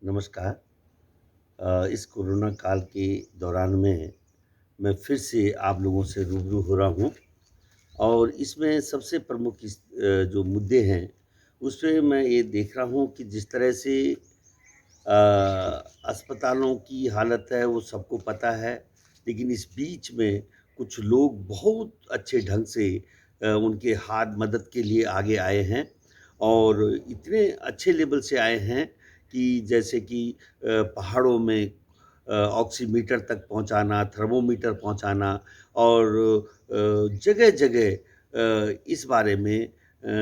नमस्कार। इस कोरोना काल के दौरान में मैं फिर से आप लोगों से रूबरू हो रहा हूँ और इसमें सबसे प्रमुख जो मुद्दे हैं, उसमें मैं ये देख रहा हूँ कि जिस तरह से अस्पतालों की हालत है, वो सबको पता है। लेकिन इस बीच में कुछ लोग बहुत अच्छे ढंग से उनके हाथ मदद के लिए आगे आए हैं और इतने अच्छे लेवल से आए हैं कि जैसे कि पहाड़ों में ऑक्सीमीटर तक पहुँचाना, थर्मोमीटर पहुँचाना और जगह-जगह इस बारे में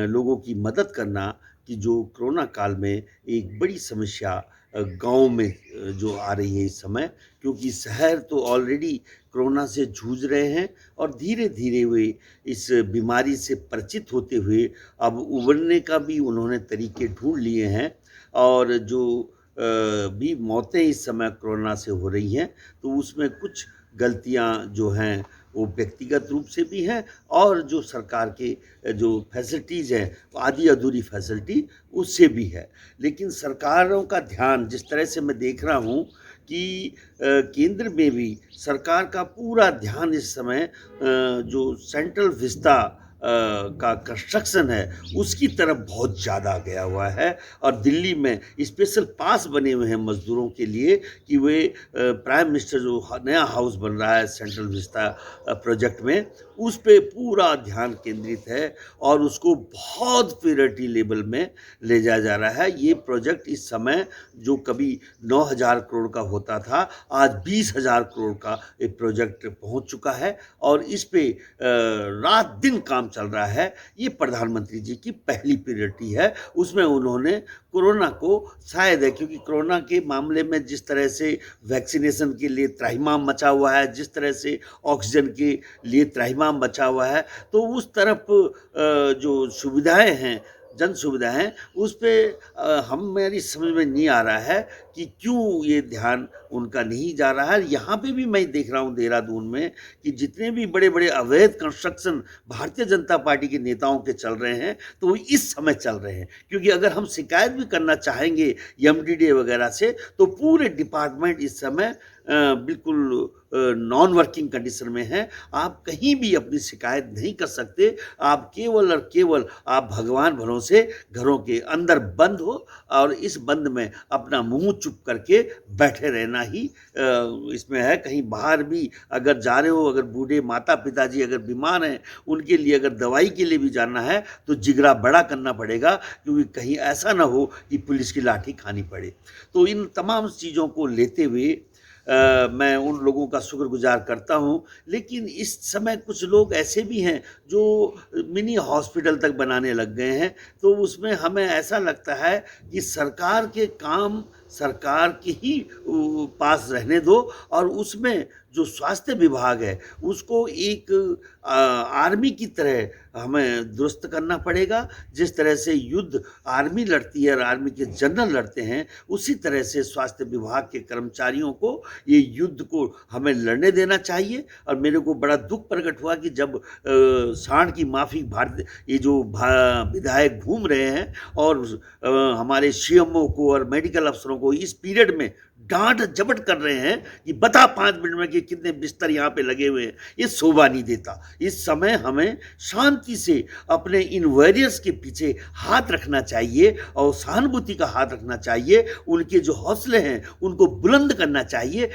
लोगों की मदद करना कि जो कोरोना काल में एक बड़ी समस्या गाँव में जो आ रही है इस समय, क्योंकि शहर तो ऑलरेडी कोरोना से जूझ रहे हैं और धीरे-धीरे वे इस बीमारी से परिचित होते हुए अब उभरने का भी उन्होंने तरीके ढूँढ लिए हैं और जो भी मौतें इस समय कोरोना से हो रही हैं, तो उसमें कुछ गलतियाँ जो हैं, वो व्यक्तिगत रूप से भी हैं और जो सरकार के जो फैसिलिटीज़ हैं, आधी-अधूरी फैसिलिटी उससे भी है। लेकिन सरकारों का ध्यान जिस तरह से मैं देख रहा हूँ कि केंद्र में भी सरकार का पूरा ध्यान इस समय जो सेंट्रल विस्टा का कंस्ट्रक्शन है, उसकी तरफ बहुत ज़्यादा गया हुआ है और दिल्ली में स्पेशल पास बने हुए हैं मज़दूरों के लिए कि वे प्राइम मिनिस्टर जो नया हाउस बन रहा है सेंट्रल विस्टा प्रोजेक्ट में, उस पे पूरा ध्यान केंद्रित है और उसको बहुत प्रायोरिटी लेवल में ले जाया जा रहा है। ये प्रोजेक्ट इस समय जो कभी 9,000 करोड़ का होता था, आज 20,000 करोड़ का एक प्रोजेक्ट पहुंच चुका है और इस पे रात दिन काम चल रहा है। ये प्रधानमंत्री जी की पहली प्रायोरिटी है। उसमें उन्होंने कोरोना को शायद है क्योंकि कोरोना के मामले में जिस तरह से वैक्सीनेशन के लिए त्राहिमाम मचा हुआ है, जिस तरह से ऑक्सीजन के लिए त्राहिमाम मचा हुआ है, तो उस तरफ जो सुविधाएँ हैं, जन सुविधा है, उस पे मेरी समझ में नहीं आ रहा है कि क्यों ये ध्यान उनका नहीं जा रहा है। यहाँ पे भी मैं देख रहा हूँ देहरादून में कि जितने भी बड़े-बड़े अवैध कंस्ट्रक्शन भारतीय जनता पार्टी के नेताओं के चल रहे हैं, तो वो इस समय चल रहे हैं। क्योंकि अगर हम शिकायत भी करना चाहेंगे एमडीडीए वगैरह से, तो पूरे डिपार्टमेंट इस समय बिल्कुल नॉन वर्किंग कंडीशन में है। आप कहीं भी अपनी शिकायत नहीं कर सकते। आप केवल और केवल आप भगवान भरोसे घरों के अंदर बंद हो और इस बंद में अपना मुँह चुप करके बैठे रहना ही इसमें है। कहीं बाहर भी अगर जा रहे हो, अगर बूढ़े माता-पिता जी अगर बीमार हैं, उनके लिए अगर दवाई के लिए भी जाना है, तो जिगरा बड़ा करना पड़ेगा क्योंकि कहीं ऐसा ना हो कि पुलिस की लाठी खानी पड़े। तो इन तमाम चीज़ों को लेते हुए मैं उन लोगों का शुक्रगुज़ार करता हूँ, लेकिन इस समय कुछ लोग ऐसे भी हैं जो मिनी हॉस्पिटल तक बनाने लग गए हैं, तो उसमें हमें ऐसा लगता है कि सरकार के काम सरकार के ही पास रहने दो और उसमें जो स्वास्थ्य विभाग है, उसको एक आर्मी की तरह हमें दुरुस्त करना पड़ेगा। जिस तरह से युद्ध आर्मी लड़ती है और आर्मी के जनरल लड़ते हैं, उसी तरह से स्वास्थ्य विभाग के कर्मचारियों को ये युद्ध को हमें लड़ने देना चाहिए और मेरे को बड़ा दुःख प्रकट हुआ कि जब सांड की माफ़ी भारत ये जो विधायक घूम रहे हैं और हमारे सीएमओ को और मेडिकल अफ़सरों को इस पीरियड में डाँट-झपट कर रहे हैं कि बता 5 मिनट में कि कितने बिस्तर यहाँ पे लगे हुए हैं। ये शोभा नहीं देता। इस समय हमें शांति से अपने इन वॉरियर्स के पीछे हाथ रखना चाहिए और सहानुभूति का हाथ रखना चाहिए। उनके जो हौसले हैं, उनको बुलंद करना चाहिए।